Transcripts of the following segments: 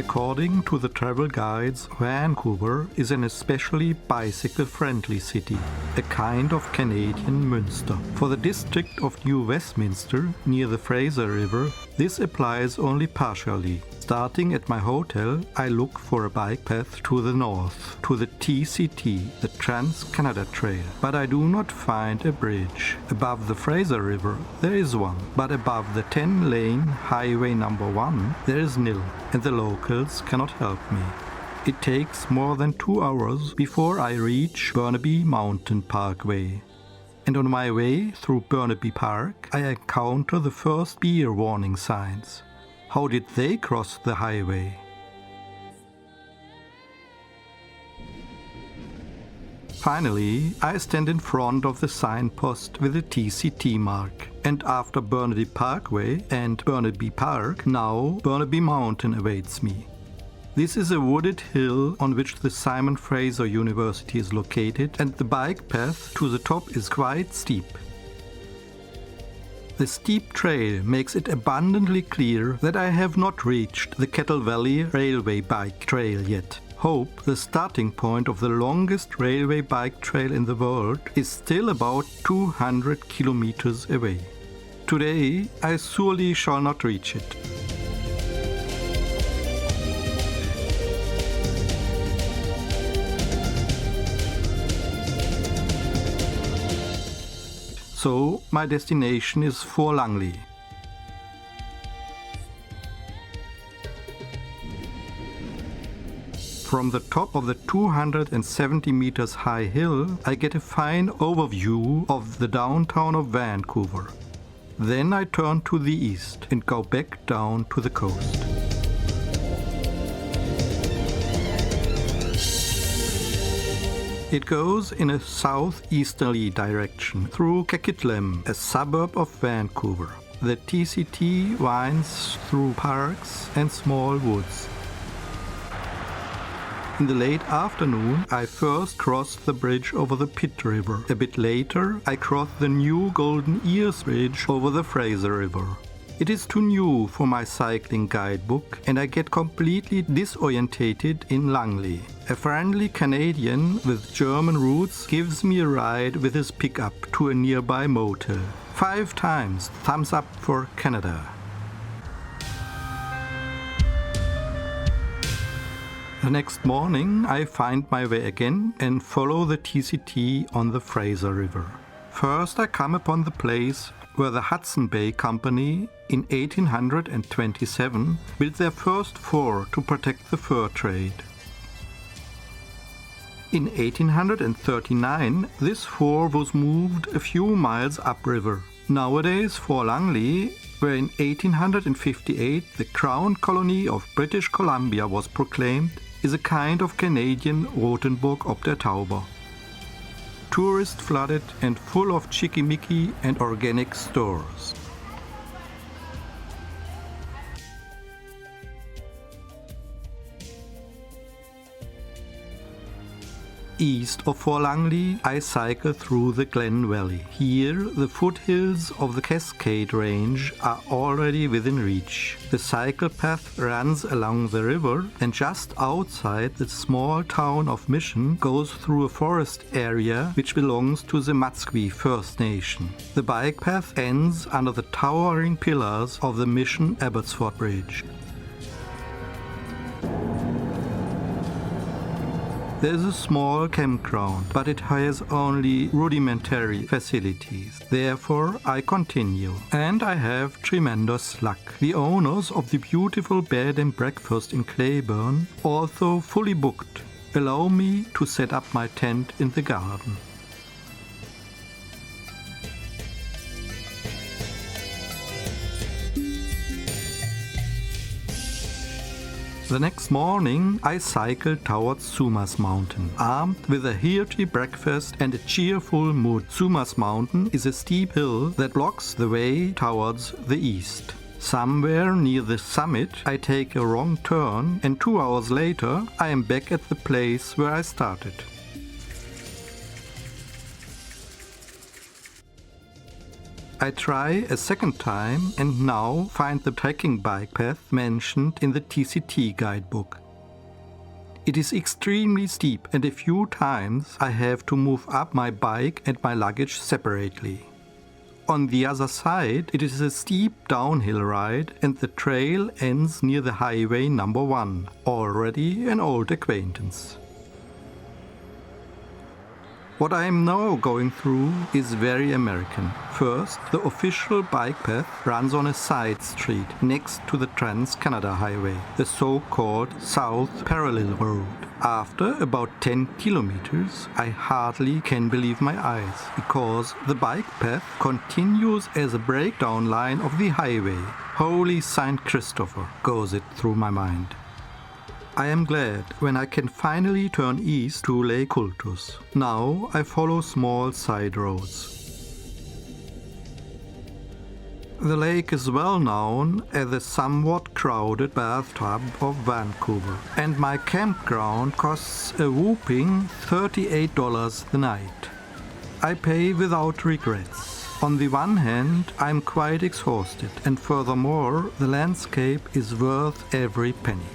According to the travel guides, Vancouver is an especially bicycle-friendly city, a kind of Canadian Münster. For the district of New Westminster, near the Fraser River, this applies only partially. Starting at my hotel, I look for a bike path to the north, to the TCT, the Trans-Canada Trail. But I do not find a bridge. Above the Fraser River, there is one, but above the 10-lane Highway number 1, there is nil, and the locals cannot help me. It takes more than 2 hours before I reach Burnaby Mountain Parkway. And on my way through Burnaby Park, I encounter the first beer warning signs. How did they cross the highway? Finally, I stand in front of the signpost with the TCT mark. And after Burnaby Parkway and Burnaby Park, now Burnaby Mountain awaits me. This is a wooded hill on which the Simon Fraser University is located, and the bike path to the top is quite steep. The steep trail makes it abundantly clear that I have not reached the Kettle Valley Railway Bike Trail yet. Hope, the starting point of the longest railway bike trail in the world, is still about 200 kilometers away. Today, I surely shall not reach it. So, my destination is Fort Langley. From the top of the 270 meters high hill, I get a fine overview of the downtown of Vancouver. Then I turn to the east and go back down to the coast. It goes in a southeasterly direction through Coquihalla, a suburb of Vancouver. The TCT winds through parks and small woods. In the late afternoon, I first crossed the bridge over the Pitt River. A bit later, I crossed the new Golden Ears Bridge over the Fraser River. It is too new for my cycling guidebook, and I get completely disorientated in Langely. A friendly Canadian with German roots gives me a ride with his pickup to a nearby motel. 5 times thumbs up for Canada. The next morning I find my way again and follow the TCT on the Fraser River. First I come upon the place where the Hudson Bay Company in 1827 built their first fort to protect the fur trade. In 1839, this fort was moved a few miles upriver. Nowadays, Fort Langley, where in 1858 the Crown Colony of British Columbia was proclaimed, is a kind of Canadian Rothenburg ob der Tauber. Tourist flooded and full of chickimicki and organic stores. East of Fort Langley, I cycle through the Glen Valley. Here, the foothills of the Cascade Range are already within reach. The cycle path runs along the river, and just outside the small town of Mission goes through a forest area which belongs to the Matsqui First Nation. The bike path ends under the towering pillars of the Mission Abbotsford Bridge. There is a small campground, but it has only rudimentary facilities. Therefore, I continue. And I have tremendous luck. The owners of the beautiful bed and breakfast in Claiborne, although fully booked, allow me to set up my tent in the garden. The next morning, I cycled towards Sumas Mountain, armed with a hearty breakfast and a cheerful mood. Sumas Mountain is a steep hill that blocks the way towards the east. Somewhere near the summit, I take a wrong turn, and 2 hours later, I am back at the place where I started. I try a second time and now find the trekking bike path mentioned in the TCT guidebook. It is extremely steep and a few times I have to move up my bike and my luggage separately. On the other side, it is a steep downhill ride and the trail ends near the highway number 1, already an old acquaintance. What I am now going through is very American. First, the official bike path runs on a side street next to the Trans-Canada Highway, the so-called South Parallel Road. After about 10 kilometers, I hardly can believe my eyes, because the bike path continues as a breakdown line of the highway. Holy Saint Christopher, goes it through my mind. I am glad when I can finally turn east to Lake Cultus. Now I follow small side roads. The lake is well known as the somewhat crowded bathtub of Vancouver, and my campground costs a whopping $38 the night. I pay without regrets. On the one hand, I'm quite exhausted, and furthermore, the landscape is worth every penny.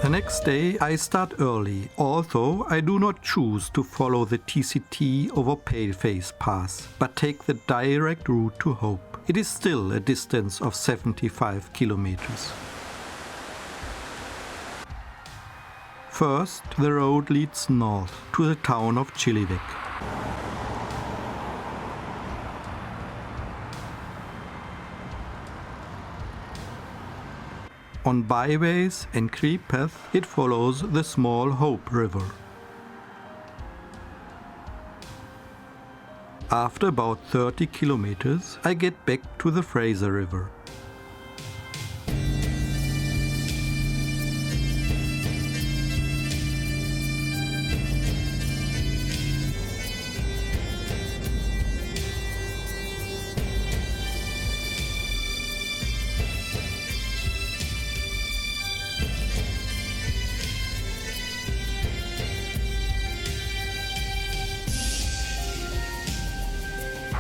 The next day I start early, although I do not choose to follow the TCT over Paleface Pass, but take the direct route to Hope. It is still a distance of 75 kilometers. First, the road leads north to the town of Chilliwack. On byways and creek paths, it follows the small Hope River. After about 30 kilometers, I get back to the Fraser River.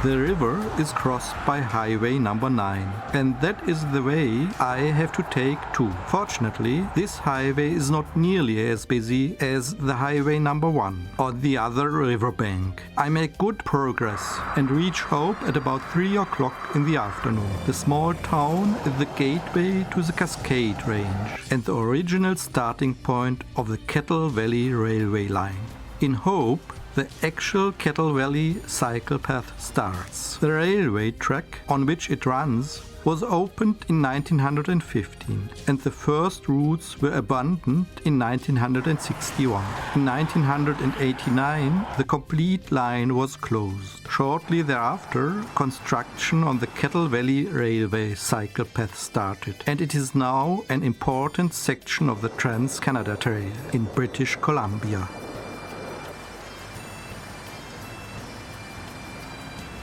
The river is crossed by highway number 9, and that is the way I have to take too. Fortunately, this highway is not nearly as busy as the highway number 1 or the other riverbank. I make good progress and reach Hope at about 3 o'clock in the afternoon. The small town is the gateway to the Cascade Range and the original starting point of the Kettle Valley railway line. In Hope, the actual Kettle Valley cycle path starts. The railway track on which it runs was opened in 1915, and the first routes were abandoned in 1961. In 1989, the complete line was closed. Shortly thereafter, construction on the Kettle Valley Railway cycle path started, and it is now an important section of the Trans-Canada Trail in British Columbia.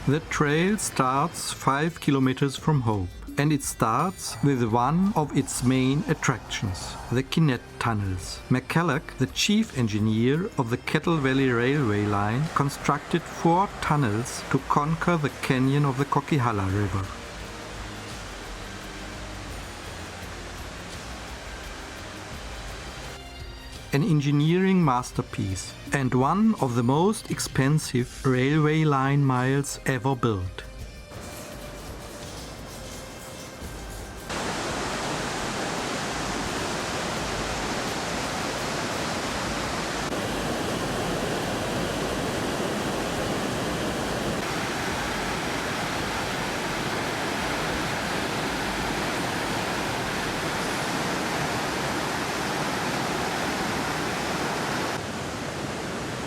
The trail starts 5 kilometers from Hope, and it starts with one of its main attractions, the Quinette Tunnels. McCulloch, the chief engineer of the Kettle Valley Railway line, constructed 4 tunnels to conquer the canyon of the Coquihalla River. An engineering masterpiece and one of the most expensive railway line miles ever built.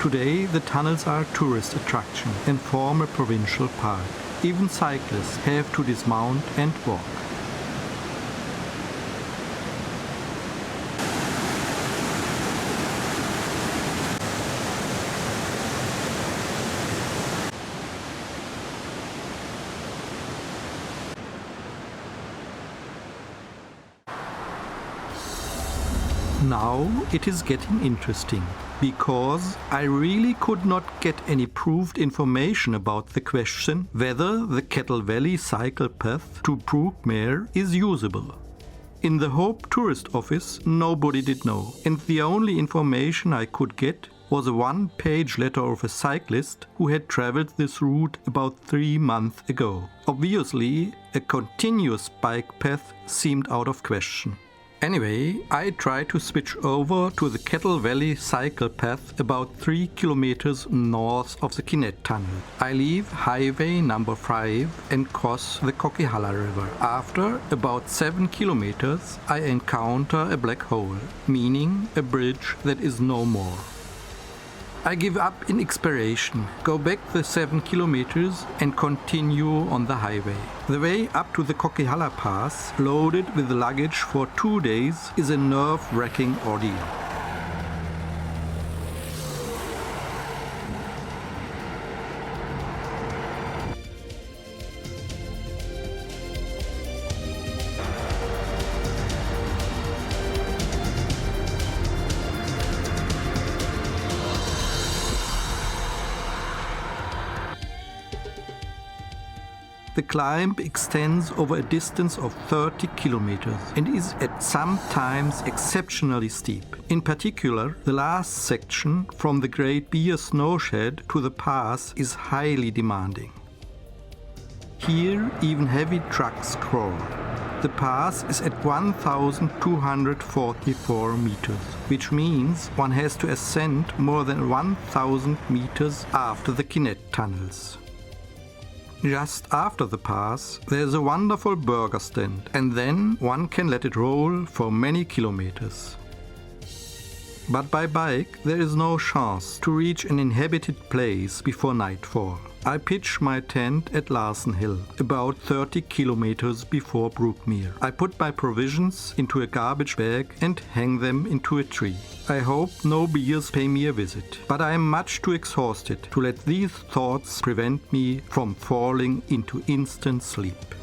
Today, the tunnels are a tourist attraction and form a provincial park. Even cyclists have to dismount and walk. Now it is getting interesting, because I really could not get any proved information about the question whether the Kettle Valley cycle path to Brookmere is usable. In the Hope Tourist Office, nobody did know, and the only information I could get was a one-page letter of a cyclist who had traveled this route about 3 months ago. Obviously, a continuous bike path seemed out of question. Anyway, I tried to switch over to the Kettle Valley cycle path about 3 kilometers north of the Quinette Tunnel. I leave highway number 5 and cross the Coquihalla River. After about 7 kilometers, I encounter a black hole, meaning a bridge that is no more. I give up in expiration, go back the 7 kilometers and continue on the highway. The way up to the Coquihalla Pass, loaded with luggage for 2 days, is a nerve-wracking ordeal. The climb extends over a distance of 30 kilometers and is at some times exceptionally steep. In particular, the last section from the Great Bear Snowshed to the pass is highly demanding. Here, even heavy trucks crawl. The pass is at 1,244 meters, which means one has to ascend more than 1,000 meters after the Quinette Tunnels. Just after the pass, there's a wonderful burger stand, and then one can let it roll for many kilometers. But by bike, there is no chance to reach an inhabited place before nightfall. I pitch my tent at Larsen Hill, about 30 kilometers before Brookmere. I put my provisions into a garbage bag and hang them into a tree. I hope no bears pay me a visit, but I am much too exhausted to let these thoughts prevent me from falling into instant sleep.